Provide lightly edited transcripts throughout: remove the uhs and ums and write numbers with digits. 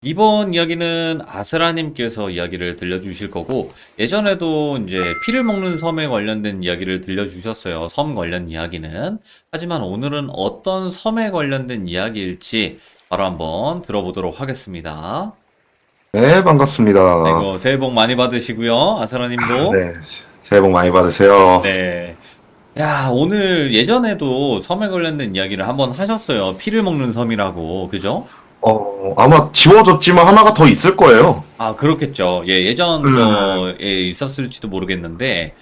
이번 이야기는 아스라님께서 이야기를 들려주실 거고, 예전에도 이제 피를 먹는 섬에 관련된 이야기를 들려주셨어요. 섬 관련 이야기는. 하지만 오늘은 어떤 섬에 관련된 이야기일지 바로 한번 들어보도록 하겠습니다. 네, 반갑습니다. 아이고, 새해 복 많이 받으시고요. 아스라님도. 네, 새해 복 많이 받으세요. 네. 야, 오늘 예전에도 섬에 관련된 이야기를 한번 하셨어요. 피를 먹는 섬이라고. 그죠? 아마 지워졌지만 하나가 더 있을 거예요. 아, 그렇겠죠. 예, 예전 음, 거에 있었을지도 모르겠는데,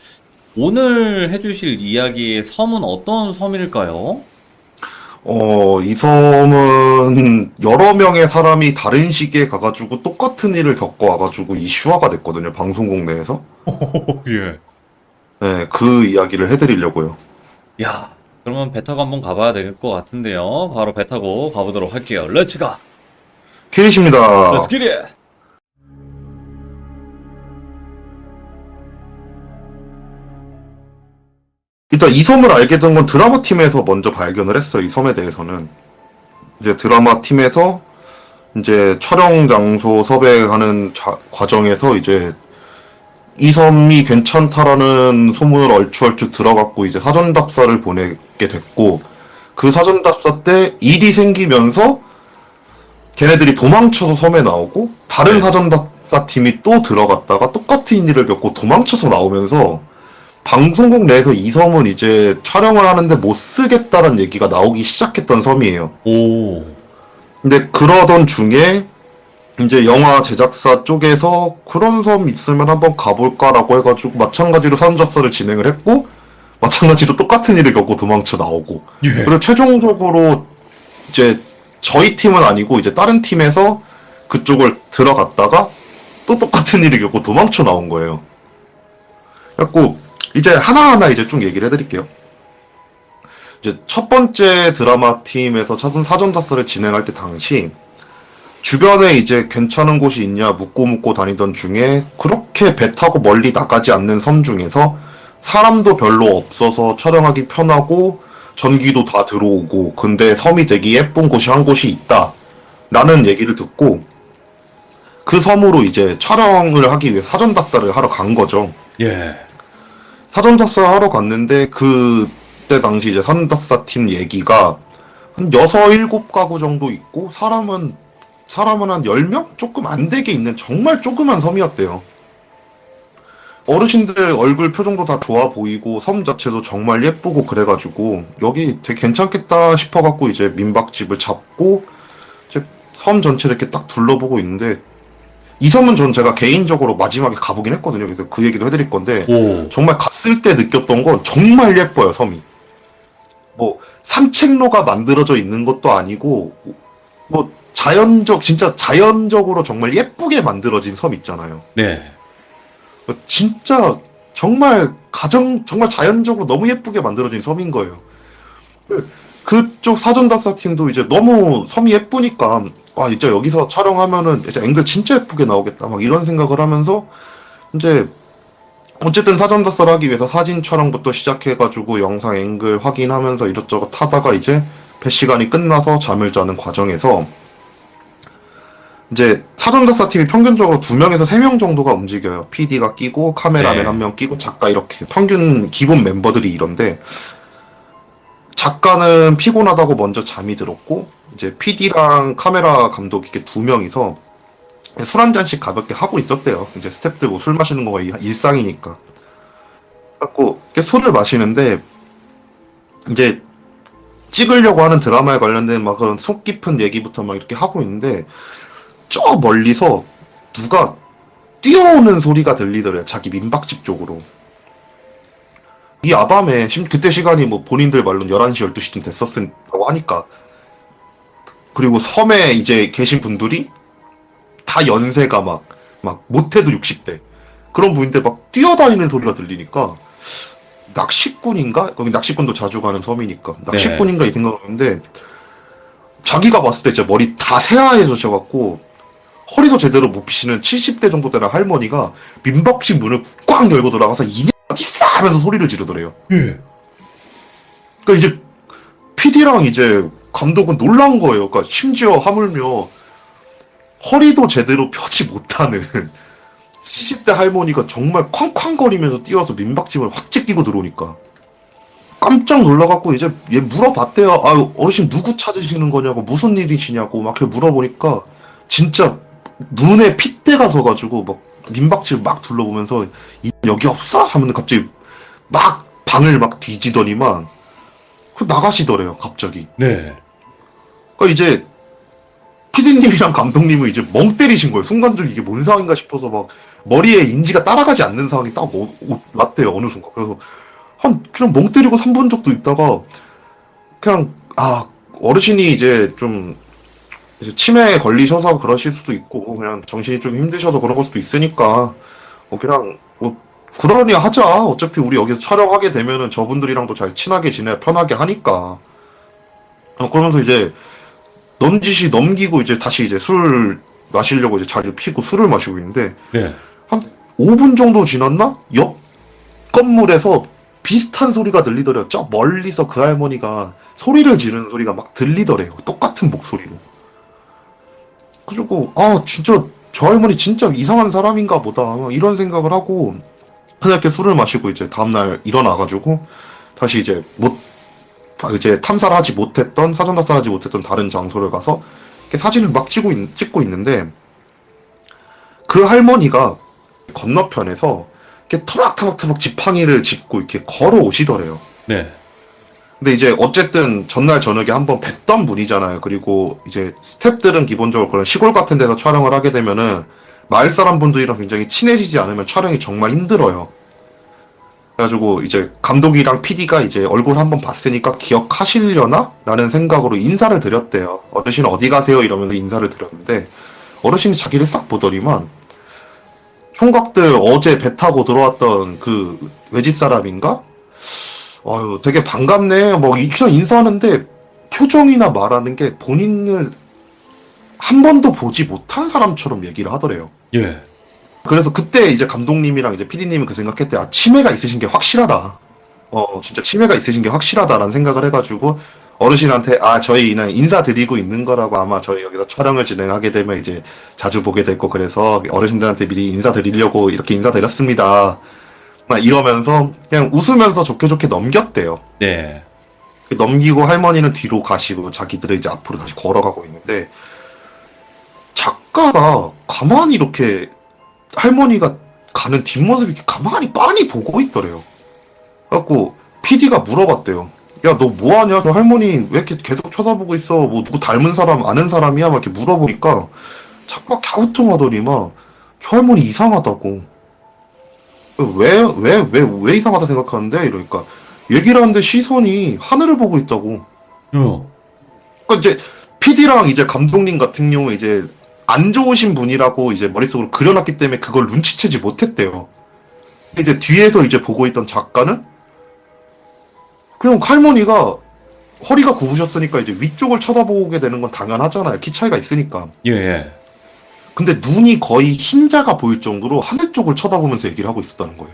오늘 해주실 이야기의 섬은 어떤 섬일까요? 이 섬은 여러 명의 사람이 다른 시기에 가가지고 똑같은 일을 겪어와가지고 이슈화가 됐거든요, 방송국 내에서. 예. 네, 그 이야기를 해드리려고요. 야, 그러면 배 타고 한번 가봐야 될 것 같은데요. 바로 배 타고 가보도록 할게요. 렛츠 가! 렛츠 퀴릿입니다. 기릿! 일단 이 섬을 알게 된 건 드라마 팀에서 먼저 발견을 했어요, 이 섬에 대해서는. 이제 드라마 팀에서 이제 촬영 장소 섭외하는 과정에서 이제 이 섬이 괜찮다라는 소문을 얼추얼추 들어갖고 이제 사전답사를 보내게 됐고, 그 사전답사 때 일이 생기면서 걔네들이 도망쳐서 섬에 나오고 다른 네. 사전답사 팀이 또 들어갔다가 똑같은 일을 겪고 도망쳐서 나오면서 방송국 내에서 이 섬은 이제 촬영을 하는데 못 쓰겠다는 얘기가 나오기 시작했던 섬이에요. 오, 근데 그러던 중에 이제 영화 제작사 쪽에서 그런 섬 있으면 한번 가볼까라고 해가지고 마찬가지로 사전접사를 진행을 했고, 마찬가지로 똑같은 일을 겪고 도망쳐 나오고, 예. 그리고 최종적으로 이제 저희 팀은 아니고 이제 다른 팀에서 그쪽을 들어갔다가 또 똑같은 일을 겪고 도망쳐 나온 거예요. 그래갖고 이제 하나하나 이제 쭉 얘기를 해드릴게요. 이제 첫 번째 드라마 팀에서 사전접사를 진행할 때 당시 주변에 이제 괜찮은 곳이 있냐 묻고 다니던 중에 그렇게 배 타고 멀리 나가지 않는 섬 중에서 사람도 별로 없어서 촬영하기 편하고 전기도 다 들어오고 근데 섬이 되게 예쁜 곳이 한 곳이 있다 라는 얘기를 듣고 그 섬으로 이제 촬영을 하기 위해 사전답사를 하러 간 거죠. 예. 사전답사 하러 갔는데 그때 당시 이제 사전답사 팀 얘기가 한 6, 7가구 정도 있고 사람은 한 10명? 조금 안 되게 있는 정말 조그만 섬이었대요. 어르신들 얼굴 표정도 다 좋아 보이고 섬 자체도 정말 예쁘고 그래가지고 여기 되게 괜찮겠다 싶어갖고 이제 민박집을 잡고 이제 섬 전체를 이렇게 딱 둘러보고 있는데 이 섬은 전 제가 개인적으로 마지막에 가보긴 했거든요. 그래서 그 얘기도 해드릴 건데 오, 정말 갔을 때 느꼈던 건 정말 예뻐요, 섬이. 뭐 산책로가 만들어져 있는 것도 아니고 뭐 진짜 자연적으로 정말 예쁘게 만들어진 섬 있잖아요. 네. 진짜 정말 자연적으로 너무 예쁘게 만들어진 섬인 거예요. 그쪽 사전답사 팀도 이제 너무 섬이 예쁘니까 와 이제 여기서 촬영하면은 이제 앵글 진짜 예쁘게 나오겠다 막 이런 생각을 하면서 이제 어쨌든 사전답사를 하기 위해서 사진 촬영부터 시작해가지고 영상 앵글 확인하면서 이것저것 하다가 이제 배 시간이 끝나서 잠을 자는 과정에서 이제 사전작사 팀이 평균적으로 2명에서 3명 정도가 움직여요. PD가 끼고 카메라맨 네. 1명 끼고 작가 이렇게 평균 기본 멤버들이 이런데 작가는 피곤하다고 먼저 잠이 들었고 이제 PD랑 카메라 감독 이렇게 2명이서 술 한 잔씩 가볍게 하고 있었대요. 이제 스태프들 뭐 술 마시는 거가 일상이니까. 그래갖고 이렇게 술을 마시는데 이제 찍으려고 하는 드라마에 관련된 막 그런 속 깊은 얘기부터 막 이렇게 하고 있는데 저 멀리서 누가 뛰어오는 소리가 들리더래요. 자기 민박집 쪽으로. 이 아밤에 그때 시간이 뭐 본인들 말로는 11시, 12시쯤 됐었다고 하니까 그리고 섬에 이제 계신 분들이 다 연세가 막 못해도 60대 그런 분인데 막 뛰어다니는 소리가 들리니까 낚시꾼인가? 거기 낚시꾼도 자주 가는 섬이니까 네. 낚시꾼인가 이 생각을 했는데 자기가 봤을 때 진짜 머리 다 새하얘져갖고 허리도 제대로 못 피시는 70대 정도 되는 할머니가 민박집 문을 꽉 열고 들어가서 이년 어딨어 하면서 소리를 지르더래요. 예. 그러니까 이제 PD랑 이제 감독은 놀란 거예요. 그러니까 심지어 하물며 허리도 제대로 펴지 못하는 70대 할머니가 정말 쾅쾅거리면서 뛰어서 민박집을 확 제끼고 들어오니까 깜짝 놀라갖고 이제 얘 물어봤대요. 아, 어르신 누구 찾으시는 거냐고, 무슨 일이시냐고 막 이렇게 물어보니까 진짜 눈에 핏대가 서가지고 막 민박집을 막 둘러보면서 여기 없어? 하면 갑자기 막 방을 막 뒤지더니만 그 나가시더래요, 갑자기. 네. 그러니까 이제 피디님이랑 감독님은 이제 멍 때리신 거예요. 순간적으로 이게 뭔 상황인가 싶어서 막 머리에 인지가 따라가지 않는 상황이 딱 왔대요, 어느 순간. 그래서 그냥 멍 때리고 3분 정도 있다가 그냥 어르신이 이제 좀 이제 치매에 걸리셔서 그러실 수도 있고 그냥 정신이 좀 힘드셔서 그런 걸 수도 있으니까 그냥 그러니 하자. 어차피 우리 여기서 촬영하게 되면은 저분들이랑도 잘 친하게 지내 편하게 하니까 그러면서 이제 넌지시 넘기고 이제 다시 이제 술 마시려고 이제 자리를 피고 술을 마시고 있는데 네. 한 5분 정도 지났나? 옆 건물에서 비슷한 소리가 들리더래요. 저 멀리서 그 할머니가 소리를 지르는 소리가 막 들리더래요. 똑같은 목소리로. 그리고 진짜 저 할머니 진짜 이상한 사람인가 보다 이런 생각을 하고 그냥 이렇게 술을 마시고 이제 다음날 일어나가지고 다시 이제 이제 탐사를 하지 못했던 사전 탐사하지 못했던 다른 장소를 가서 이렇게 사진을 막 찍고 있는데 그 할머니가 건너편에서 이렇게 터벅터벅 지팡이를 짚고 이렇게 걸어오시더래요. 네. 근데 이제 어쨌든 전날 저녁에 한번 뵀던 분이잖아요. 그리고 이제 스태프들은 기본적으로 그런 시골 같은 데서 촬영을 하게 되면은 마을 사람 분들이랑 굉장히 친해지지 않으면 촬영이 정말 힘들어요. 그래가지고 이제 감독이랑 PD가 이제 얼굴 한번 봤으니까 기억하시려나? 라는 생각으로 인사를 드렸대요. 어르신 어디 가세요? 이러면서 인사를 드렸는데 어르신이 자기를 싹 보더니만 총각들 어제 배 타고 들어왔던 그 외지 사람인가? 아유, 되게 반갑네. 뭐, 그냥 인사하는데 표정이나 말하는 게 본인을 한 번도 보지 못한 사람처럼 얘기를 하더래요. 예. 그래서 그때 이제 감독님이랑 이제 PD님이 그 생각했대. 치매가 있으신 게 확실하다. 진짜 치매가 있으신 게 확실하다라는 생각을 해가지고 어르신한테 저희는 인사드리고 있는 거라고 아마 저희 여기서 촬영을 진행하게 되면 이제 자주 보게 될 거 그래서 어르신들한테 미리 인사드리려고 이렇게 인사드렸습니다. 이러면서 그냥 웃으면서 좋게 좋게 넘겼대요. 네. 넘기고 할머니는 뒤로 가시고 자기들은 이제 앞으로 다시 걸어가고 있는데 작가가 가만히 이렇게 할머니가 가는 뒷모습을 이렇게 가만히 빤히 보고 있더래요. 그래갖고 PD가 물어봤대요. 야, 너 뭐하냐? 너 할머니 왜 이렇게 계속 쳐다보고 있어? 뭐 누구 닮은 사람 아는 사람이야? 막 이렇게 물어보니까 작가가 갸우뚱하더니만 저 할머니 이상하다고. 왜 이상하다 생각하는데? 이러니까, 얘기를 하는데 시선이 하늘을 보고 있다고. 그러니까 이제, PD랑 이제 감독님 같은 경우에 이제, 안 좋으신 분이라고 이제 머릿속으로 그려놨기 때문에 그걸 눈치채지 못했대요. 이제 뒤에서 이제 보고 있던 작가는, 그냥 할머니가 허리가 굽으셨으니까 이제 위쪽을 쳐다보게 되는 건 당연하잖아요. 키 차이가 있으니까. 예, 예. 근데 눈이 거의 흰자가 보일 정도로 하늘 쪽을 쳐다보면서 얘기를 하고 있었다는 거예요.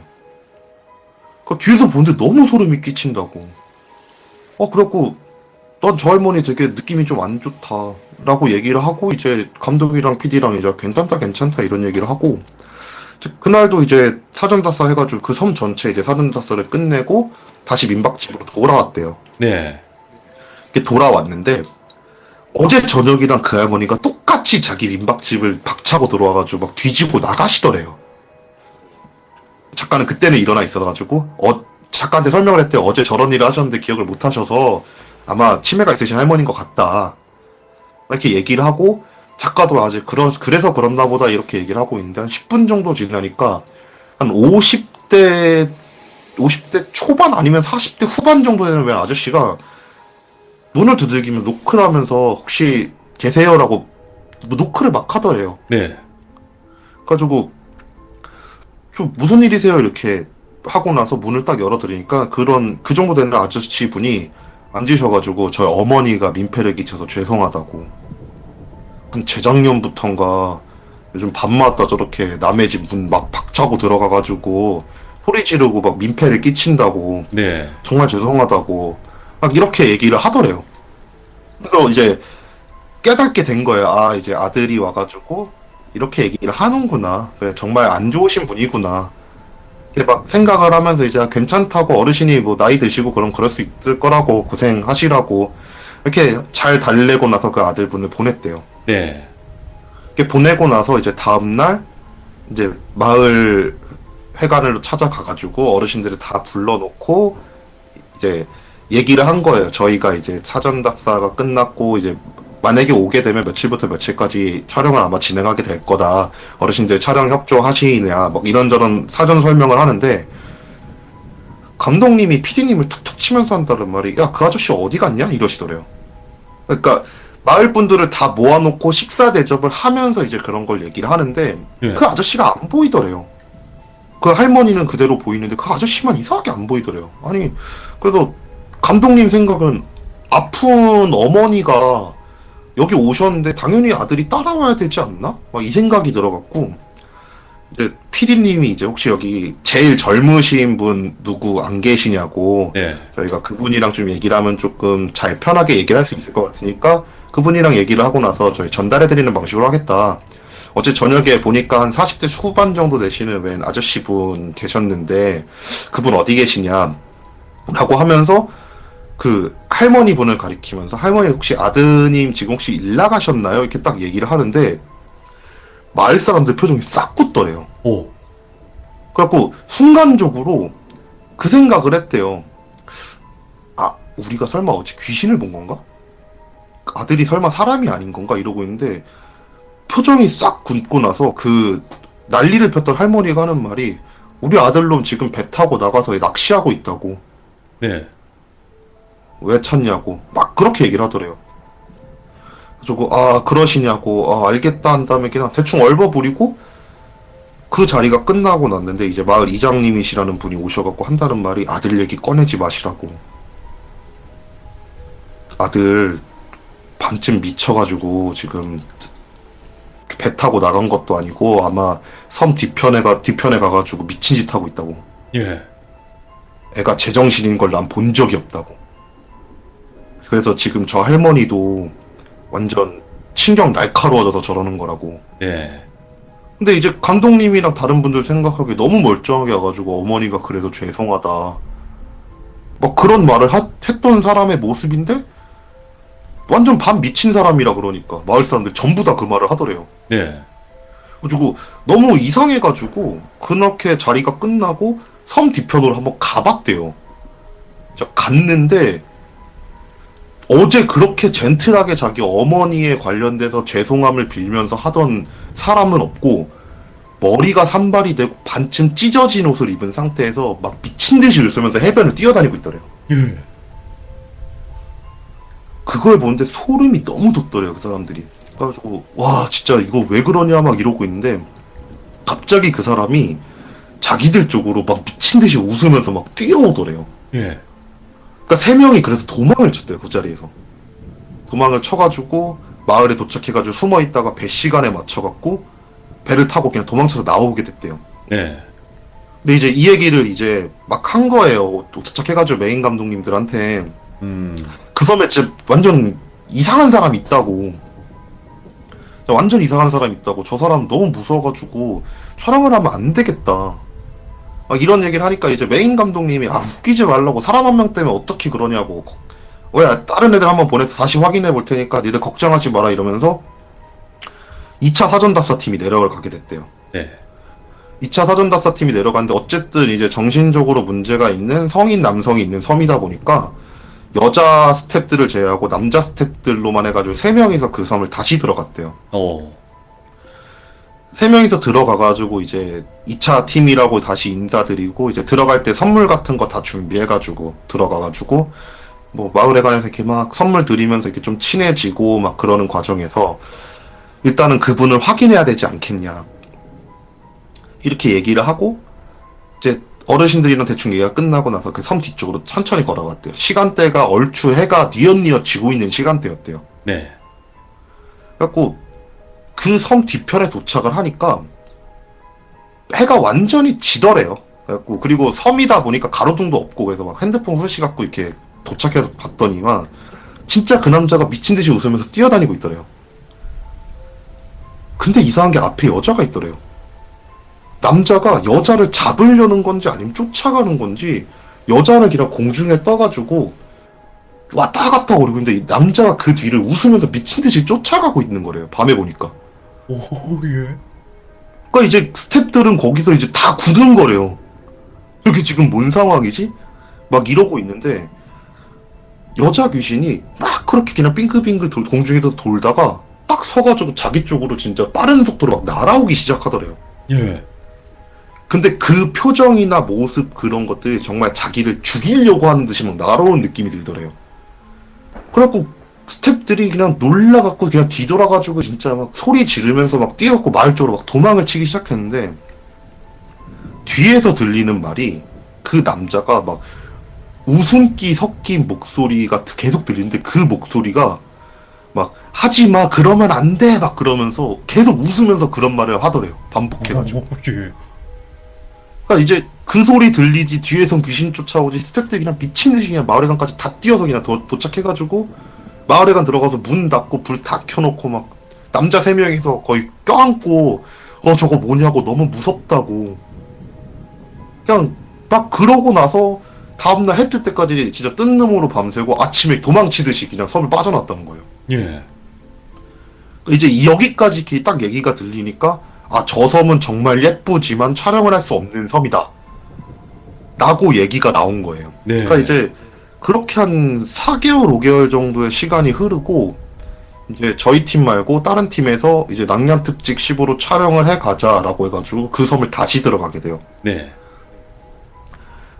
그 뒤에서 보는데 너무 소름이 끼친다고. 그래갖고 난 저 할머니 되게 느낌이 좀 안 좋다라고 얘기를 하고 이제 감독이랑 PD랑 이제 괜찮다 이런 얘기를 하고 그날도 이제 사전답사 해가지고 그 섬 전체 이제 사전답사를 끝내고 다시 민박집으로 돌아왔대요. 네. 이렇게 돌아왔는데 어제 저녁이랑 그 할머니가 똑같이 자기 민박집을 박차고 들어와가지고 막 뒤지고 나가시더래요. 작가는 그때는 일어나 있어가지고 작가한테 설명을 했대. 어제 저런 일을 하셨는데 기억을 못 하셔서 아마 치매가 있으신 할머니인 것 같다. 이렇게 얘기를 하고 작가도 아직 그래서 그런가 보다 이렇게 얘기를 하고 있는데 한 10분 정도 지나니까 한 50대 초반 아니면 40대 후반 정도 되는 웬 아저씨가 문을 두들기면 노크를 하면서 혹시 계세요라고 노크를 막 하더래요. 네. 그래가지고 좀 무슨 일이세요 이렇게 하고 나서 문을 딱 열어드리니까 그 정도 되는 아저씨 분이 앉으셔가지고 저희 어머니가 민폐를 끼쳐서 죄송하다고 한 재작년부턴가 요즘 밤마다 저렇게 남의 집 문 막 박차고 들어가가지고 소리 지르고 막 민폐를 끼친다고 네. 정말 죄송하다고 막 이렇게 얘기를 하더래요. 그래서 이제 깨닫게 된 거예요. 아, 이제 아들이 와가지고 이렇게 얘기를 하는구나. 그래, 정말 안 좋으신 분이구나. 이렇게 막 생각을 하면서 이제 괜찮다고, 어르신이 뭐 나이 드시고 그럼 그럴 수 있을 거라고, 고생하시라고 이렇게 잘 달래고 나서 그 아들분을 보냈대요. 네. 이렇게 보내고 나서 이제 다음날 이제 마을 회관으로 찾아가가지고 어르신들을 다 불러놓고 이제 얘기를 한 거예요. 저희가 이제 사전 답사가 끝났고 이제 만약에 오게 되면 며칠부터 며칠까지 촬영을 아마 진행하게 될 거다. 어르신들 촬영 협조하시느냐, 막 이런저런 사전 설명을 하는데 감독님이 PD님을 툭툭 치면서 한다는 말이, 야, 그 아저씨 어디 갔냐? 이러시더래요. 그러니까 마을 분들을 다 모아놓고 식사 대접을 하면서 이제 그런 걸 얘기를 하는데 예. 그 아저씨가 안 보이더래요. 그 할머니는 그대로 보이는데 그 아저씨만 이상하게 안 보이더래요. 아니, 그래서 감독님 생각은 아픈 어머니가 여기 오셨는데 당연히 아들이 따라와야 되지 않나? 막 이 생각이 들어갖고 이제 PD님이 이제 혹시 여기 제일 젊으신 분 누구 안 계시냐고, 네. 저희가 그분이랑 좀 얘기를 하면 조금 잘 편하게 얘기를 할 수 있을 것 같으니까 그분이랑 얘기를 하고 나서 저희 전달해드리는 방식으로 하겠다. 어제 저녁에 보니까 한 40대 후반 정도 되시는 웬 아저씨 분 계셨는데 그분 어디 계시냐 라고 하면서 그 할머니 분을 가리키면서, 할머니 혹시 아드님 지금 혹시 일 나가셨나요? 이렇게 딱 얘기를 하는데 마을 사람들 표정이 싹 굳더래요. 오. 그래갖고 순간적으로 그 생각을 했대요. 아, 우리가 설마 어제 귀신을 본 건가? 아들이 설마 사람이 아닌 건가? 이러고 있는데 표정이 싹 굳고 나서 그 난리를 폈던 할머니가 하는 말이, 우리 아들놈 지금 배 타고 나가서 낚시하고 있다고. 네. 왜 찾냐고. 막 그렇게 얘기를 하더래요. 그래서 아, 그러시냐고. 아, 알겠다 한 다음에 그냥 대충 얼버무리고 그 자리가 끝나고 났는데 이제 마을 이장님이시라는 분이 오셔갖고 한다는 말이, 아들 얘기 꺼내지 마시라고. 아들 반쯤 미쳐가지고 지금 배 타고 나간 것도 아니고 아마 섬 뒤편에 가가지고 미친 짓 하고 있다고. 예. 애가 제정신인 걸 난 본 적이 없다고. 그래서 지금 저 할머니도 완전 신경 날카로워져서 저러는 거라고. 네. 근데 이제 감독님이랑 다른 분들 생각하기에 너무 멀쩡하게 와가지고 어머니가 그래서 죄송하다, 막 그런 말을 했던 사람의 모습인데 완전 반 미친 사람이라 그러니까 마을 사람들 전부 다 그 말을 하더래요. 네. 그래가지고 너무 이상해가지고 그렇게 자리가 끝나고 섬 뒤편으로 한번 가봤대요. 갔는데 어제 그렇게 젠틀하게 자기 어머니에 관련돼서 죄송함을 빌면서 하던 사람은 없고, 머리가 산발이 되고 반쯤 찢어진 옷을 입은 상태에서 막 미친 듯이 웃으면서 해변을 뛰어다니고 있더래요. 예. 그걸 보는데 소름이 너무 돋더래요, 그 사람들이. 그래가지고 와, 진짜 이거 왜 그러냐 막 이러고 있는데 갑자기 그 사람이 자기들 쪽으로 막 미친 듯이 웃으면서 막 뛰어오더래요. 예. 그러니까 세 명이 그래서 도망을 쳤대요, 그 자리에서. 도망을 쳐가지고 마을에 도착해가지고 숨어 있다가 배 시간에 맞춰갖고 배를 타고 그냥 도망쳐서 나오게 됐대요. 네. 근데 이제 이 얘기를 이제 막 한 거예요. 도착해가지고 메인 감독님들한테. 그 섬에 진짜 완전 이상한 사람이 있다고. 완전 이상한 사람이 있다고. 저 사람 너무 무서워가지고 촬영을 하면 안 되겠다. 막 이런 얘기를 하니까 이제 메인 감독님이, 아, 웃기지 말라고. 사람 한 명 때문에 어떻게 그러냐고. 왜 다른 애들 한번 보내서 다시 확인해 볼 테니까 니들 걱정하지 마라 이러면서 2차 사전답사팀이 내려가게 됐대요. 네. 2차 사전답사팀이 내려갔는데 어쨌든 이제 정신적으로 문제가 있는 성인 남성이 있는 섬이다 보니까 여자 스태프들을 제외하고 남자 스태프들로만 해가지고 3명이서 그 섬을 다시 들어갔대요. 오. 3명이서 들어가가지고 이제 2차 팀이라고 다시 인사드리고 이제 들어갈 때 선물 같은 거 다 준비해가지고 들어가가지고 뭐 마을에 관해서 이렇게 막 선물 드리면서 이렇게 좀 친해지고 막 그러는 과정에서 일단은 그분을 확인해야 되지 않겠냐 이렇게 얘기를 하고 이제 어르신들이랑 대충 얘기가 끝나고 나서 그 섬 뒤쪽으로 천천히 걸어갔대요. 시간대가 얼추 해가 뉘엿뉘엿 지고 있는 시간대였대요. 네. 그래갖고 그 섬 뒤편에 도착을 하니까 해가 완전히 지더래요. 그래갖고 그리고 섬이다 보니까 가로등도 없고 그래서 막 핸드폰 후시 갖고 이렇게 도착해서 봤더니만 진짜 그 남자가 미친 듯이 웃으면서 뛰어다니고 있더래요. 근데 이상한 게 앞에 여자가 있더래요. 남자가 여자를 잡으려는 건지 아니면 쫓아가는 건지 여자는 그냥 공중에 떠가지고 왔다 갔다 거리고 있는데 이 남자가 그 뒤를 웃으면서 미친 듯이 쫓아가고 있는 거래요. 밤에 보니까. 오, 예. 그러니까 이제 스태프들은 거기서 이제 다 굳은 거래요. 이렇게 지금 뭔 상황이지? 막 이러고 있는데 여자 귀신이 막 그렇게 그냥 빙글빙글 공중에서 돌다가 딱 서가지고 자기 쪽으로 진짜 빠른 속도로 막 날아오기 시작하더래요. 예. 근데 그 표정이나 모습 그런 것들이 정말 자기를 죽이려고 하는 듯이 막 날아오는 느낌이 들더래요. 그래갖고 스태프들이 그냥 놀라갖고 그냥 뒤돌아가지고 진짜 막 소리 지르면서 막 뛰어갖고 마을 쪽으로 막 도망을 치기 시작했는데 뒤에서 들리는 말이 그 남자가 막 웃음기 섞인 목소리가 계속 들리는데 그 목소리가 막 하지마 그러면 안 돼 막 그러면서 계속 웃으면서 그런 말을 하더래요. 반복해가지고. 오, 예. 그러니까 이제 그 소리 들리지 뒤에선 귀신 쫓아오지 스태프들이 그냥 미친듯이 그냥 마을회관까지 다 뛰어서 그냥 도착해가지고 마을회관 들어가서 문 닫고 불 다 켜놓고 막 남자 3명이서 거의 껴안고 저거 뭐냐고 너무 무섭다고 그냥 막 그러고 나서 다음날 해 뜰 때까지 진짜 뜬 놈으로 밤새고 아침에 도망치듯이 그냥 섬을 빠져났다는 거예요. 예. 이제 여기까지 이렇게 딱 얘기가 들리니까 아, 저 섬은 정말 예쁘지만 촬영을 할 수 없는 섬이다 라고 얘기가 나온 거예요. 네. 그러니까 이제 그렇게 한 4개월, 5개월 정도의 시간이 흐르고 이제 저희 팀 말고 다른 팀에서 이제 낭량특집 15로 촬영을 해 가자라고 해가지고 그 섬을 다시 들어가게 돼요. 네.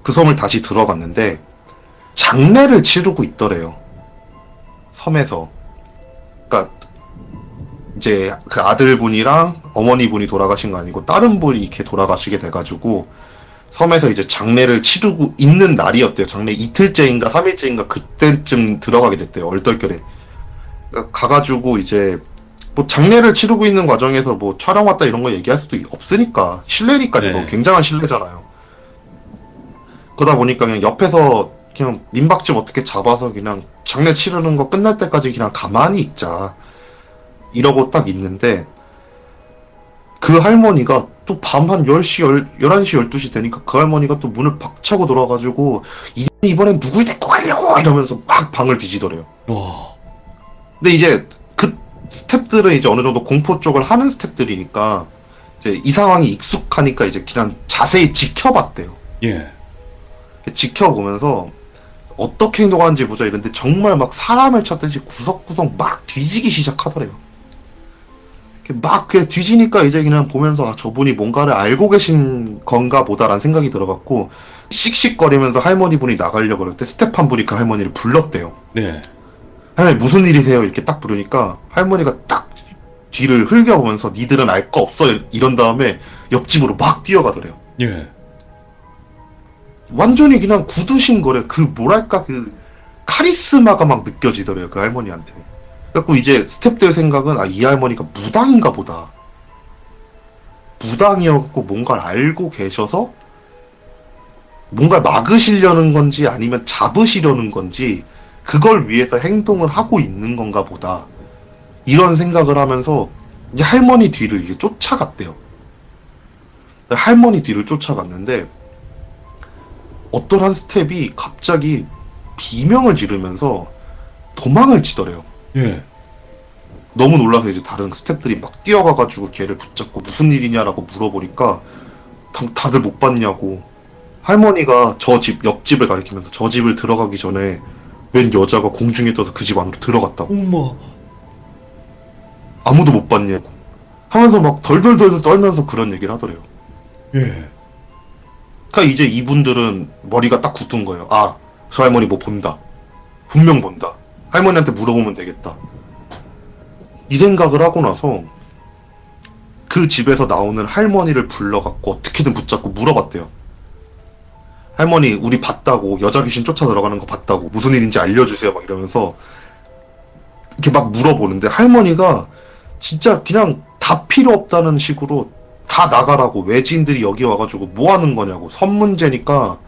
그 섬을 다시 들어갔는데 장례를 치르고 있더래요. 섬에서. 그러니까 이제 그 아들분이랑 어머니분이 돌아가신 거 아니고 다른 분이 이렇게 돌아가시게 돼가지고 섬에서 이제 장례를 치르고 있는 날이었대요. 장례 이틀째인가 3일째인가 그때쯤 들어가게 됐대요. 얼떨결에. 그러니까 가가지고 이제 뭐 장례를 치르고 있는 과정에서 뭐 촬영 왔다 이런 거 얘기할 수도 없으니까 실례니까 이거 네. 굉장한 실례잖아요. 그러다 보니까 그냥 옆에서 그냥 민박집 어떻게 잡아서 그냥 장례 치르는 거 끝날 때까지 그냥 가만히 있자 이러고 딱 있는데 그 할머니가 또 밤 한 10시, 11시, 12시 되니까 그 할머니가 또 문을 박차고 들어와가지고 이번엔 누굴 데리고 가려고 이러면서 막 방을 뒤지더래요. 와. 근데 이제 그 스태프들은 이제 어느 정도 공포 쪽을 하는 스태프들이니까 이제 이 상황이 익숙하니까 이제 그냥 자세히 지켜봤대요. 예. 지켜보면서 어떻게 행동하는지 보자 이랬는데 정말 막 사람을 찾듯이 구석구석 막 뒤지기 시작하더래요. 막 그냥 뒤지니까 이제 그냥 보면서 아, 저분이 뭔가를 알고 계신 건가 보다라는 생각이 들어갔고 씩씩거리면서 할머니분이 나가려고 그럴 때 스텝 한 분이 그 할머니를 불렀대요. 네. 할머니 무슨 일이세요? 이렇게 딱 부르니까 할머니가 딱 뒤를 흘겨보면서 니들은 알 거 없어 이런 다음에 옆집으로 막 뛰어가더래요. 예. 완전히 그냥 굳으신 거래. 그 뭐랄까 그 카리스마가 막 느껴지더래요. 그 할머니한테. 그래갖고 이제 스태프들 생각은 아, 이 할머니가 무당인가 보다. 무당이었고 뭔가를 알고 계셔서 뭔가를 막으시려는 건지 아니면 잡으시려는 건지 그걸 위해서 행동을 하고 있는 건가 보다. 이런 생각을 하면서 이제 할머니 뒤를 이제 쫓아갔대요. 할머니 뒤를 쫓아갔는데 어떤 한 스텝이 갑자기 비명을 지르면서 도망을 치더래요. 예. 너무 놀라서 이제 다른 스태프들이 막 뛰어가가지고 걔를 붙잡고 무슨 일이냐라고 물어보니까 다들 못 봤냐고. 할머니가 저 집 옆집을 가리키면서 저 집을 들어가기 전에 웬 여자가 공중에 떠서 그 집 안으로 들어갔다고. 엄마. 아무도 못 봤냐고 하면서 막 덜덜덜 떨면서 그런 얘기를 하더래요. 예. 그러니까 이제 이분들은 머리가 딱 굳은 거예요. 아, 저 할머니 뭐 본다. 분명 본다. 할머니한테 물어보면 되겠다. 이 생각을 하고 나서 그 집에서 나오는 할머니를 불러갖고 어떻게든 붙잡고 물어봤대요. 할머니 우리 봤다고 여자 귀신 쫓아 들어가는 거 봤다고 무슨 일인지 알려주세요 막 이러면서 이렇게 막 물어보는데 할머니가 진짜 그냥 다 필요 없다는 식으로 다 나가라고 외지인들이 여기 와가지고 뭐 하는 거냐고 섬 문제니까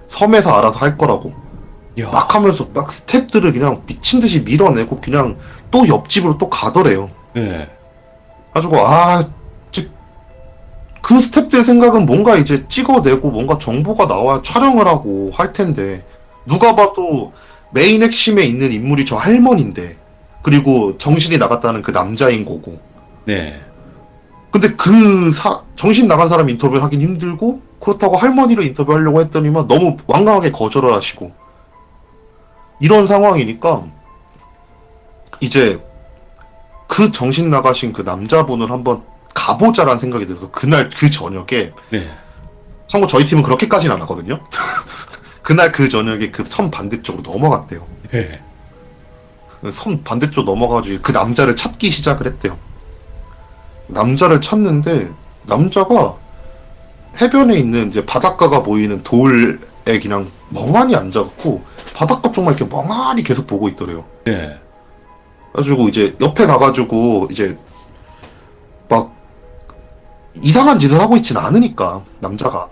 섬에서 알아서 할 거라고 야, 막 하면서 막 스탭들을 그냥 미친 듯이 밀어내고 그냥 또 옆집으로 또 가더래요. 네, 가지고 그 스탭들 생각은 뭔가 이제 찍어내고 뭔가 정보가 나와 촬영을 하고 할 텐데 누가 봐도 메인 핵심에 있는 인물이 저 할머니인데 그리고 정신이 나갔다는 그 남자인 거고 네, 근데 정신 나간 사람 인터뷰를 하긴 힘들고 그렇다고 할머니를 인터뷰하려고 했더니만 너무 완강하게 거절을 하시고 이런 상황이니까 이제 그 정신 나가신 그 남자분을 한번 가보자라는 생각이 들어서 그날 그 저녁에 네, 참고 저희 팀은 그렇게까지는 안 하거든요. 그날 그 저녁에 그 섬 반대쪽으로 넘어갔대요. 네, 섬 반대쪽 넘어가가지고 그 남자를 찾기 시작을 했대요. 남자를 찾는데 남자가 해변에 있는 이제 바닷가가 보이는 돌에 그냥 멍하니 앉아갖고 바닷가 쪽만 이렇게 멍하니 계속 보고 있더래요. 네, 그래가지고 이제 옆에 가가지고 이제 막 이상한 짓을 하고 있지는 않으니까 남자가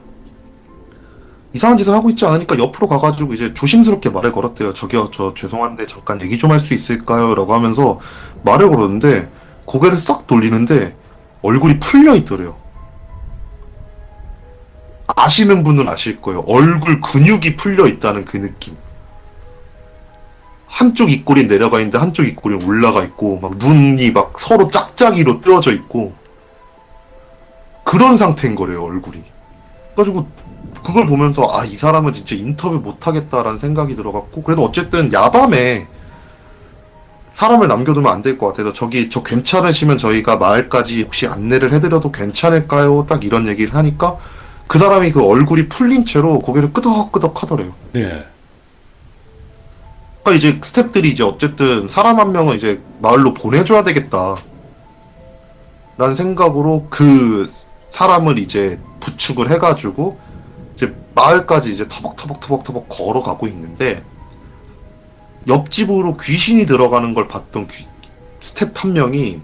이상한 짓을 하고 있지 않으니까 옆으로 가가지고 이제 조심스럽게 말을 걸었대요. 저기요, 저 죄송한데 잠깐 얘기 좀 할 수 있을까요? 라고 하면서 말을 걸었는데 고개를 싹 돌리는데 얼굴이 풀려 있더래요. 아시는 분은 아실 거예요. 얼굴 근육이 풀려 있다는 그 느낌. 한쪽 입꼬리 내려가 있는데 한쪽 입꼬리 올라가 있고 막 눈이 막 서로 짝짝이로 뜨어져 있고 그런 상태인 거래요, 얼굴이. 그래가지고 그걸 보면서 이 사람은 진짜 인터뷰 못 하겠다라는 생각이 들어갔고 그래도 어쨌든 야밤에 사람을 남겨두면 안 될 것 같아서 저 괜찮으시면 저희가 마을까지 혹시 안내를 해드려도 괜찮을까요? 딱 이런 얘기를 하니까 그 사람이 그 얼굴이 풀린 채로 고개를 끄덕끄덕 하더래요. 네, 그러니까 이제 스태프들이 이제 어쨌든 사람 한 명은 이제 마을로 보내줘야 되겠다 라는 생각으로 그 사람을 이제 부축을 해가지고 이제 마을까지 이제 터벅터벅 걸어가고 있는데 옆집으로 귀신이 들어가는 걸 봤던 스텝 한 명이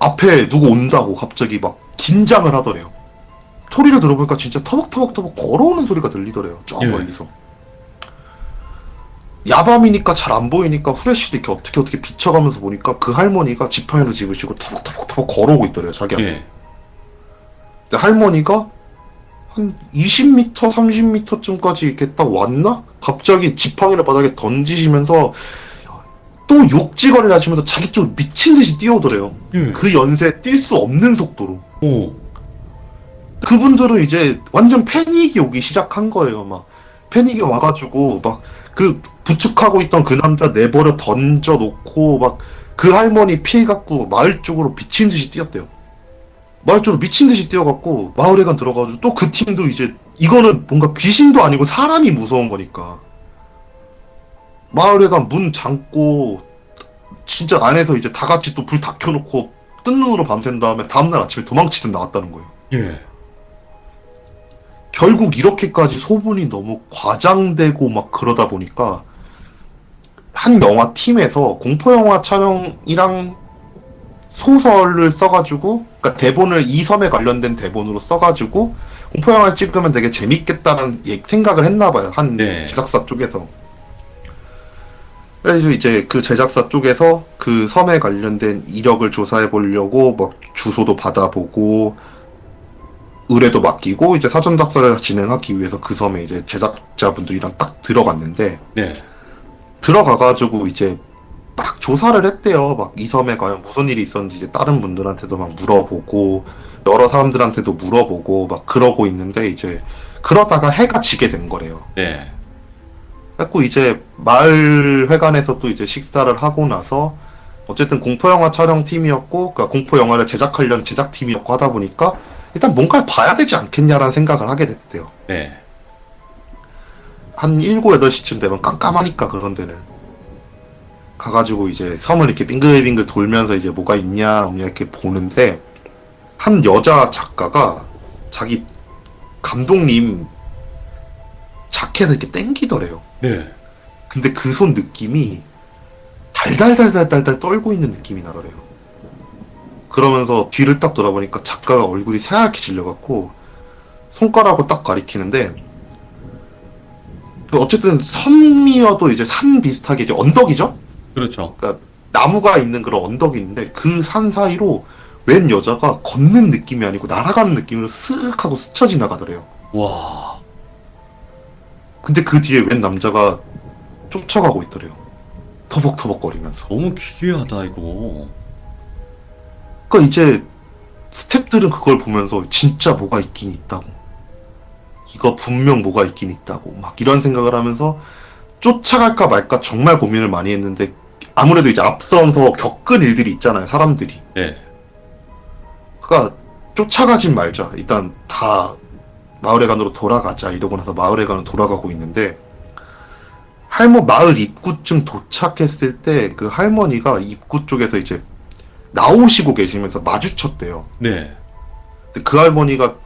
앞에 누구 온다고 갑자기 막 긴장을 하더래요. 소리를 들어보니까 진짜 터벅터벅 걸어오는 소리가 들리더래요. 저 예. 멀리서. 야밤이니까 잘 안 보이니까 후레쉬도 이렇게 어떻게 비춰가면서 보니까 그 할머니가 지팡이를 집으시고 터벅터벅 걸어오고 있더래요. 자기한테. 예. 근데 할머니가 한 20m, 30m쯤까지 이렇게 딱 왔나? 갑자기 지팡이를 바닥에 던지시면서 또 욕지거리를 하시면서 자기 쪽으로 미친 듯이 뛰어오더래요. 예. 그 연세에 뛸 수 없는 속도로. 오, 그분들은 이제 완전 패닉이 오기 시작한 거예요. 막 패닉이 와가지고 막 그 부축하고 있던 그 남자 내버려 던져놓고 막 그 할머니 피해갖고 마을 쪽으로 미친 듯이 뛰었대요. 마을 쪽으로 미친 듯이 뛰어갖고 마을회관 들어가가지고 또 그 팀도 이제 이거는 뭔가 귀신도 아니고 사람이 무서운 거니까 마을회관 문 잠고 진짜 안에서 이제 다 같이 또 불 다 켜놓고 뜬 눈으로 밤샌 다음에 다음날 아침에 도망치듯 나왔다는 거예요. 예, 결국 이렇게까지 소문이 너무 과장되고 막 그러다 보니까 한 영화 팀에서 공포 영화 촬영이랑 소설을 써가지고 그러니까 대본을 이 섬에 관련된 대본으로 써가지고 공포 영화를 찍으면 되게 재밌겠다는 생각을 했나봐요. 한 네. 제작사 쪽에서. 그래서 이제 그 제작사 쪽에서 그 섬에 관련된 이력을 조사해 보려고 뭐 주소도 받아보고 의뢰도 맡기고 이제 사전 답사를 진행하기 위해서 그 섬에 이제 제작자분들이랑 딱 들어갔는데 네, 들어가가지고 이제 막 조사를 했대요. 막 이 섬에 과연 무슨 일이 있었는지 이제 다른 분들한테도 막 물어보고 여러 사람들한테도 물어보고 막 그러고 있는데 이제 그러다가 해가 지게 된 거래요. 네, 그래갖고 이제 마을 회관에서 또 이제 식사를 하고 나서 어쨌든 공포영화 촬영팀이었고 그러니까 공포영화를 제작하려는 제작팀이었고 하다 보니까 일단 뭔가를 봐야 되지 않겠냐라는 생각을 하게 됐대요. 네, 한 7, 8시쯤 되면 깜깜하니까 그런 데는 가가지고 이제 섬을 이렇게 빙글빙글 돌면서 이제 뭐가 있냐 없냐 이렇게 보는데 한 여자 작가가 자기 감독님 자켓을 이렇게 땡기더래요. 네. 근데 그 손 느낌이 달달달달달달 떨고 있는 느낌이 나더래요. 그러면서 뒤를 딱 돌아보니까 작가가 얼굴이 새하얗게 질려갖고 손가락으로 딱 가리키는데 어쨌든 섬이어도 이제 산 비슷하게 이제 언덕이죠? 그렇죠. 그러니까 나무가 있는 그런 언덕이 있는데 그 산 사이로 웬 여자가 걷는 느낌이 아니고 날아가는 느낌으로 쓱 하고 스쳐 지나가더래요. 와, 근데 그 뒤에 웬 남자가 쫓아가고 있더래요. 터벅터벅거리면서. 너무 기괴하다, 이거. 그러니까 이제 스탭들은 그걸 보면서 진짜 뭐가 있긴 있다고. 이거 분명 뭐가 있긴 있다고. 막 이런 생각을 하면서 쫓아갈까 말까 정말 고민을 많이 했는데 아무래도 이제 앞서서 겪은 일들이 있잖아요, 사람들이. 네. 그러니까 쫓아가진 말자. 일단 다 마을회관으로 돌아가자. 이러고 나서 마을회관으로 돌아가고 있는데 마을 입구쯤 도착했을 때 그 할머니가 입구 쪽에서 이제 나오시고 계시면서 마주쳤대요. 네. 근데 그 할머니가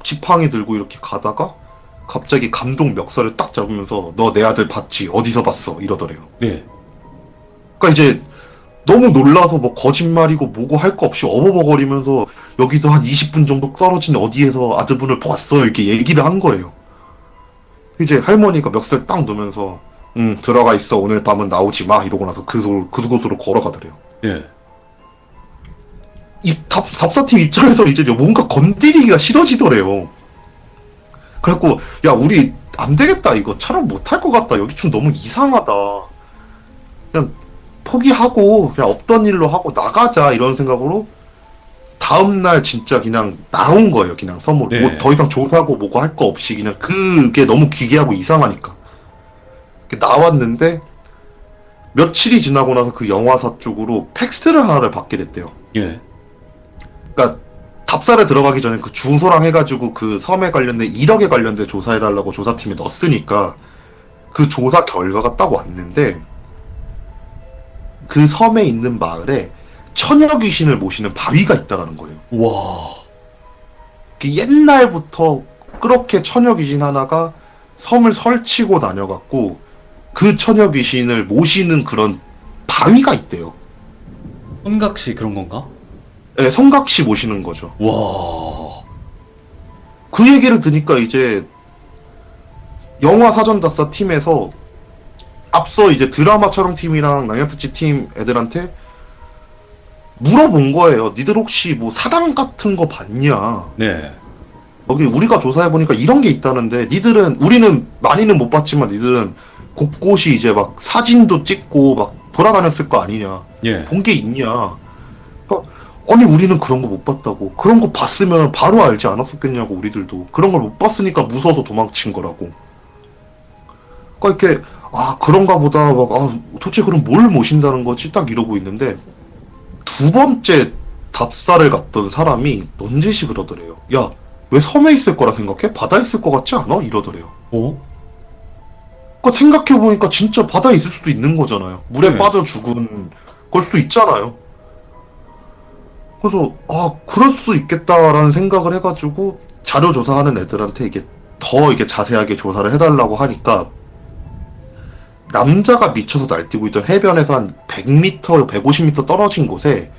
지팡이 들고 이렇게 가다가 갑자기 감동 멱살을 딱 잡으면서 너 내 아들 봤지? 어디서 봤어? 이러더래요. 네. 그러니까 이제 너무 놀라서 뭐 거짓말이고 뭐고 할 거 없이 어버버거리면서 여기서 한 20분 정도 떨어진 어디에서 아들분을 봤어요. 이렇게 얘기를 한 거예요. 이제 할머니가 멱살 딱 놓으면서 들어가 있어. 오늘 밤은 나오지 마. 이러고 나서 그곳으로 걸어가더래요. 네. 이 답사팀 입장에서 이제 뭔가 건드리기가 싫어지더래요. 그래갖고 야 우리 안 되겠다 이거 촬영 못할 것 같다 여기 좀 너무 이상하다 그냥 포기하고 그냥 없던 일로 하고 나가자 이런 생각으로 다음날 진짜 그냥 나온 거예요. 그냥 섬으로 네. 뭐 더 이상 조사하고 뭐고 할 거 없이 그냥 그게 너무 기괴하고 이상하니까 나왔는데 며칠이 지나고 나서 그 영화사 쪽으로 팩스를 하나를 받게 됐대요. 예. 그러니까 답사를 들어가기 전에 그 주소랑 해가지고 그 섬에 관련된 1억에 관련된 조사해달라고 조사팀에 넣었으니까 그 조사 결과가 딱 왔는데 그 섬에 있는 마을에 처녀 귀신을 모시는 바위가 있다는 거예요. 와. 그 옛날부터 그렇게 처녀 귀신 하나가 섬을 설치고 다녀갖고 그 처녀 귀신을 모시는 그런 바위가 있대요. 성각시 그런 건가? 네, 성각시 모시는 거죠. 와. 그 얘기를 들으니까 이제 영화 사전답사 팀에서 앞서 이제 드라마 촬영 팀이랑 낭야특집 팀 애들한테 물어본 거예요. 니들 혹시 뭐 사당 같은 거 봤냐? 네. 여기 우리가 조사해보니까 이런 게 있다는데 우리는 많이는 못 봤지만 니들은 곳곳이 이제 막 사진도 찍고 막 돌아다녔을 거 아니냐? 예. 본 게 있냐? 아니 우리는 그런 거 못 봤다고. 그런 거 봤으면 바로 알지 않았었겠냐고 우리들도. 그런 걸 못 봤으니까 무서워서 도망친 거라고. 그러니까 이렇게 그런가 보다 도대체 그럼 뭘 모신다는 거지? 딱 이러고 있는데 두 번째 답사를 갔던 사람이 넌지시 그러더래요. 야, 왜 섬에 있을 거라 생각해? 바다에 있을 것 같지 않아? 이러더래요. 어? 그러니까 생각해보니까 진짜 바다에 있을 수도 있는 거잖아요. 물에 네. 빠져 죽은 걸 수도 있잖아요. 그래서 그럴 수도 있겠다라는 생각을 해가지고 자료 조사하는 애들한테 이게 더 이게 자세하게 조사를 해달라고 하니까 남자가 미쳐서 날뛰고 있던 해변에서 한 100m, 150m 떨어진 곳에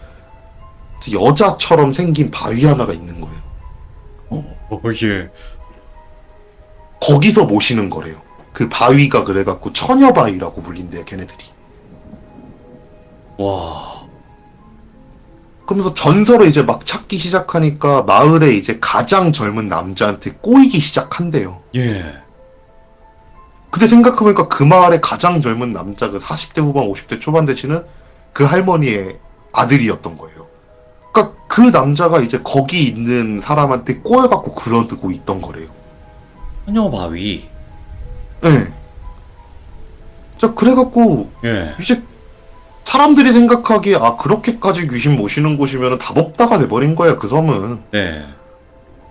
여자처럼 생긴 바위 하나가 있는 거예요. 예. 거기서 모시는 거래요. 그 바위가 그래갖고 처녀바위라고 불린대요, 걔네들이. 와. 그러면서 전설을 이제 막 찾기 시작하니까 마을에 이제 가장 젊은 남자한테 꼬이기 시작한대요. 예. 근데 생각해보니까 그 마을의 가장 젊은 남자 그 40대 후반 50대 초반 되시는 그 할머니의 아들이었던 거예요. 그러니까 그 남자가 이제 거기 있는 사람한테 꼬여갖고 그러고 있던 거래요. 처녀 바위. 네. 자, 그래갖고 예. 이제 사람들이 생각하기에 그렇게까지 귀신 모시는 곳이면 답 없다가 돼버린 거야 그 섬은. 네.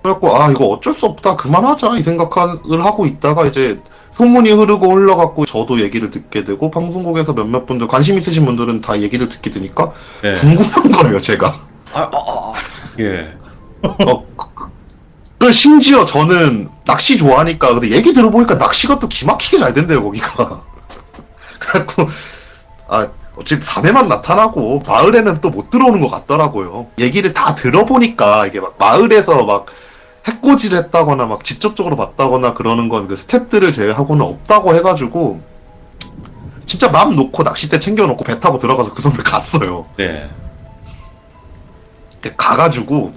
그래갖고 이거 어쩔 수 없다 그만하자 이 생각을 하고 있다가 이제 소문이 흐르고 흘러갖고 저도 얘기를 듣게 되고 방송국에서 몇몇 분들 관심 있으신 분들은 다 얘기를 듣게 되니까 네. 궁금한 거예요 제가. 예. 그 심지어 저는 낚시 좋아하니까 근데 얘기 들어보니까 낚시가 또 기막히게 잘 된대요 거기가. 그래갖고 어차피 밤에만 나타나고 마을에는 또 못 들어오는 것 같더라고요. 얘기를 다 들어보니까 이게 막 마을에서 막 해코지를 했다거나 막 직접적으로 봤다거나 그러는 건 그 스탭들을 제외하고는 없다고 해가지고 진짜 마음 놓고 낚싯대 챙겨놓고 배 타고 들어가서 그 섬을 갔어요. 네. 가가지고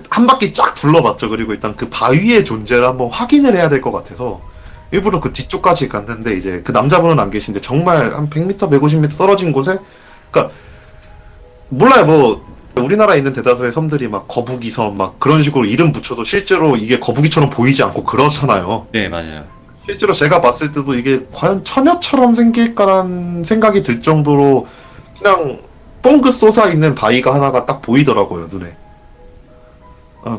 한 바퀴 쫙 둘러봤죠. 그리고 일단 그 바위의 존재를 한번 확인을 해야 될 것 같아서 일부러 그 뒤쪽까지 갔는데 이제 그 남자분은 안 계신데 정말 한 100m, 150m 떨어진 곳에 그러니까 몰라요. 뭐 우리나라에 있는 대다수의 섬들이 막 거북이 섬 막 그런 식으로 이름 붙여도 실제로 이게 거북이처럼 보이지 않고 그렇잖아요. 네, 맞아요. 실제로 제가 봤을 때도 이게 과연 처녀처럼 생길까라는 생각이 들 정도로 그냥 뻥긋 솟아 있는 바위가 하나가 딱 보이더라고요, 눈에.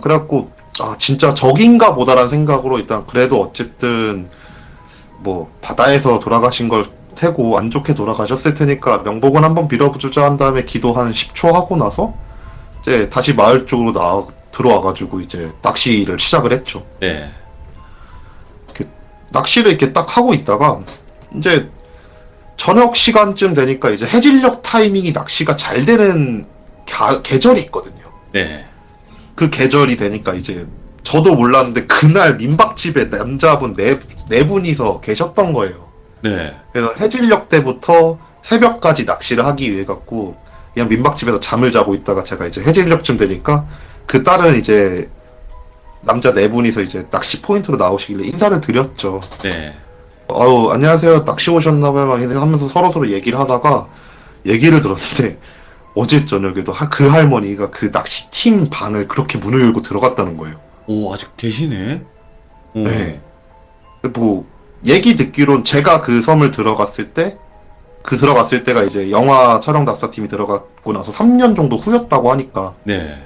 그래갖고 진짜 적인가 보다라는 생각으로 일단 그래도 어쨌든 뭐 바다에서 돌아가신 걸 테고 안 좋게 돌아가셨을 테니까 명복은 한번 빌어주자 한 다음에 기도 한 10초 하고 나서 이제 다시 마을 쪽으로 들어와가지고 이제 낚시를 시작을 했죠. 네. 낚시를 이렇게 딱 하고 있다가 이제 저녁 시간쯤 되니까 이제 해질녘 타이밍이 낚시가 잘 되는 계절이 있거든요. 네. 그 계절이 되니까 이제 저도 몰랐는데 그날 민박집에 남자분 네 분이서 계셨던 거예요. 네. 그래서 해질녘 때부터 새벽까지 낚시를 하기 위해 갖고 그냥 민박집에서 잠을 자고 있다가 제가 이제 해질녘쯤 되니까 그 딸은 이제 남자 네 분이서 이제 낚시 포인트로 나오시길래 인사를 드렸죠. 네. 안녕하세요. 낚시 오셨나봐요. 막 하면서 서로서로 얘기를 하다가 얘기를 들었는데 어제 저녁에도 그 할머니가 그 낚시팀 방을 그렇게 문을 열고 들어갔다는 거예요. 오, 아직 계시네? 오. 네. 뭐 얘기 듣기론 제가 그 섬을 들어갔을 때가 이제 영화 촬영 낙사팀이 들어갔고 나서 3년 정도 후였다고 하니까 네.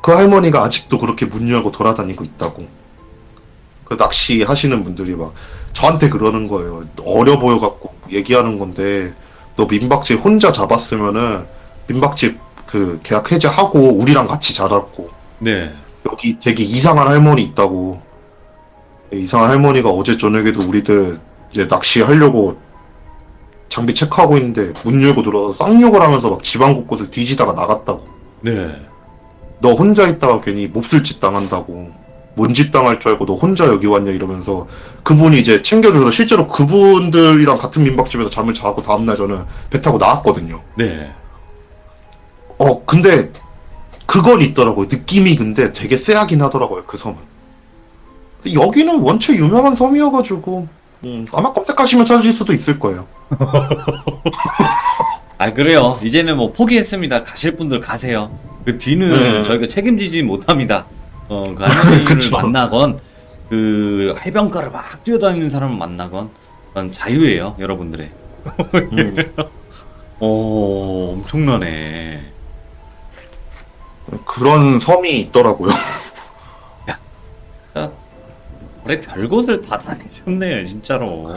그 할머니가 아직도 그렇게 문 열고 돌아다니고 있다고. 그 낚시 하시는 분들이 막 저한테 그러는 거예요. 어려 보여갖고 얘기하는 건데 너 민박집 혼자 잡았으면은 민박집 그 계약 해지하고 우리랑 같이 자랐고 네. 여기 되게 이상한 할머니 있다고. 이상한 할머니가 어제 저녁에도 우리들 이제 낚시하려고 장비 체크하고 있는데 문 열고 들어와서 쌍욕을 하면서 막 집안 곳곳을 뒤지다가 나갔다고. 네. 너 혼자 있다가 괜히 몹쓸 짓 당한다고. 뭔 짓 당할 줄 알고 너 혼자 여기 왔냐 이러면서 그분이 이제 챙겨줘서 실제로 그분들이랑 같은 민박집에서 잠을 자고 다음날 저는 배 타고 나왔거든요. 네. 근데 그건 있더라고요. 느낌이 근데 되게 쎄하긴 하더라고요. 그 섬은. 근데 여기는 원체 유명한 섬이어가지고 아마 검색하시면 찾으실 수도 있을 거예요. 아, 그래요. 이제는 뭐 포기했습니다. 가실 분들 가세요. 그 뒤는 네. 저희가 책임지지 못합니다. 그 할머니를 그쵸. 만나건, 그 해변가를 막 뛰어다니는 사람을 만나건, 그건 자유예요, 여러분들의. 오, 엄청나네. 그런 섬이 있더라고요. 올해 별곳을 다 다니셨네요, 진짜로.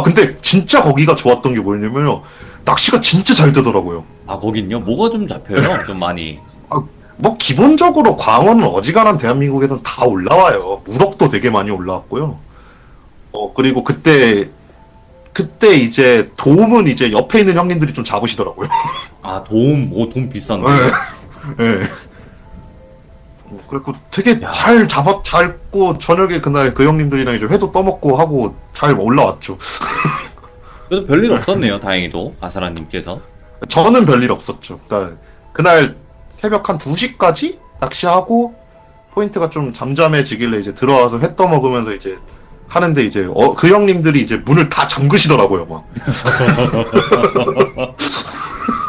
근데 진짜 거기가 좋았던 게 뭐냐면요. 낚시가 진짜 잘 되더라고요. 아, 거긴요? 뭐가 좀 잡혀요? 좀 많이. 뭐 기본적으로 광어는 어지간한 대한민국에선 다 올라와요. 우럭도 되게 많이 올라왔고요. 그리고 그때 이제 도움은 이제 옆에 있는 형님들이 좀 잡으시더라고요. 아, 돔 비싼데. 네. 그리고 되게 야. 잘 잡고 저녁에 그날 그 형님들이랑 이제 회도 떠먹고 하고 잘 올라왔죠. 그래도 별일 없었네요, 다행히도. 아스라님께서. 저는 별일 없었죠. 그러니까 그날 새벽 한 2시까지 낚시하고 포인트가 좀 잠잠해지길래 이제 들어와서 회 떠먹으면서 이제 하는데 이제 그 형님들이 이제 문을 다 잠그시더라고요, 막.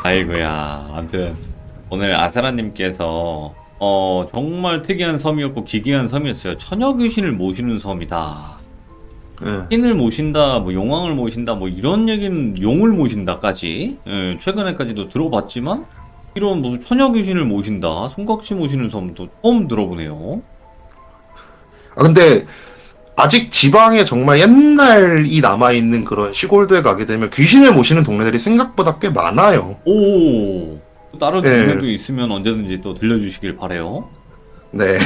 아이고야. 아무튼 오늘 아스라님께서 정말 특이한 섬이었고 기괴한 섬이었어요. 처녀 귀신을 모시는 섬이다. 네. 신을 모신다, 뭐 용왕을 모신다, 뭐 이런 얘기는 용을 모신다까지 최근에까지도 들어봤지만 이런 무슨 처녀 귀신을 모신다, 손각시 모시는 섬도 처음 들어보네요. 근데 아직 지방에 정말 옛날이 남아있는 그런 시골들 가게 되면 귀신을 모시는 동네들이 생각보다 꽤 많아요. 오, 다른 네. 동네도 있으면 언제든지 또 들려주시길 바래요. 네.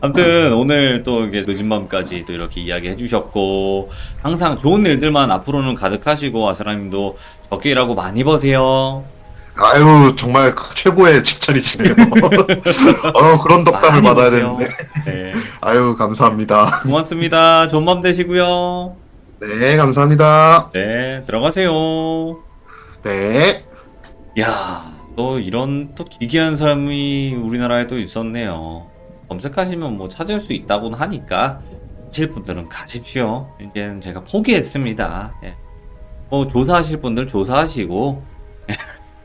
아무튼 오늘 또 이렇게 늦은 밤까지 또 이렇게 이야기 해주셨고 항상 좋은 일들만 앞으로는 가득하시고 아스라님도 적게 일하고 많이 버세요. 아유, 정말 최고의 칭찬이시네요. 그런 덕담을 많이 받아야 보세요. 되는데. 네. 아유, 감사합니다. 고맙습니다. 좋은 밤 되시고요. 네, 감사합니다. 네, 들어가세요. 네. 야, 또 이런 또 기괴한 사람이 우리나라에도 있었네요. 검색하시면 뭐 찾을 수 있다고는 하니까 가실 분들은 가십시오. 이제는 제가 포기했습니다. 예. 뭐 조사하실 분들 조사하시고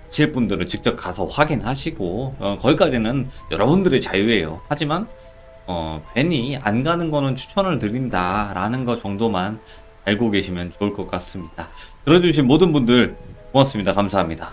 가실 분들은 직접 가서 확인하시고 거기까지는 여러분들의 자유예요. 하지만 괜히 안 가는 거는 추천을 드린다라는 거 정도만 알고 계시면 좋을 것 같습니다. 들어주신 모든 분들 고맙습니다. 감사합니다.